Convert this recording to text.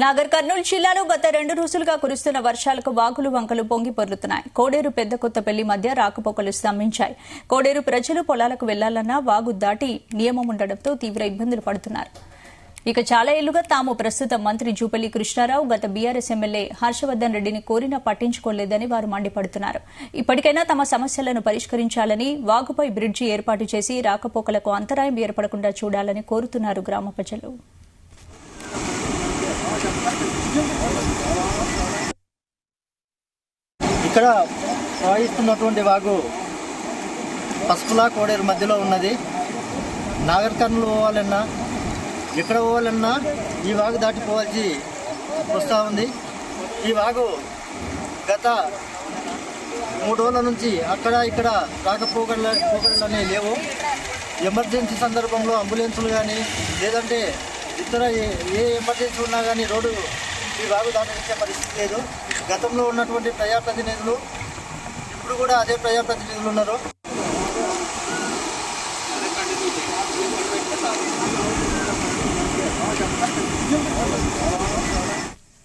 నాగర్ కర్నూలు జిల్లాలో గత 2 రోజులుగా కురుస్తున్న వర్షాలకు వాగులు వంకలు పొంగి పొర్లుతున్నాయి. కోడేరు పెద్ద కొత్తపల్లి మధ్య రాకపోకలు స్తంభించాయి. కోడేరు ప్రజలు పొలాలకు వెళ్లాలన్నా వాగు దాటి నియమం ఉండడంతో తీవ్ర ఇబ్బందులు పడుతున్నారు. ఇక చాలా ఏళ్లుగా తాము ప్రస్తుత మంత్రి జూపల్లి కృష్ణారావు గత బీఆర్ఎస్ ఎమ్మెల్యే హర్షవర్ధన్ రెడ్డిని కోరినా పట్టించుకోలేదని వారు మండిపడుతున్నారు. ఇప్పటికైనా తమ సమస్యలను పరిష్కరించాలని, వాగుపై బ్రిడ్జి ఏర్పాటు చేసి రాకపోకలకు అంతరాయం ఏర్పడకుండా చూడాలని కోరుతున్నారు గ్రామ ప్రజలు. ఇక్కడ ప్రవహిస్తున్నటువంటి వాగు పసుపులా కోడేరు మధ్యలో ఉన్నది. నాగర్ కర్నూలు పోవాలన్నా, ఎక్కడ పోవాలన్నా ఈ వాగు దాటిపోవాల్సి వస్తూ ఉంది. ఈ వాగు గత 3 రోజుల నుంచి అక్కడ ఇక్కడ పోకడలు అనేవి లేవు. ఎమర్జెన్సీ సందర్భంలో అంబులెన్సులు కానీ లేదంటే ఇతర ఏ ఎమర్జెన్సీ ఉన్నా కానీ రోడ్డు ఈ వాగు దాటనిచ్చే పరిస్థితి లేదు. గతంలో ఉన్నటువంటి ప్రజాప్రతినిధులు ఇప్పుడు కూడా అదే ప్రజాప్రతినిధులు ఉన్నారు.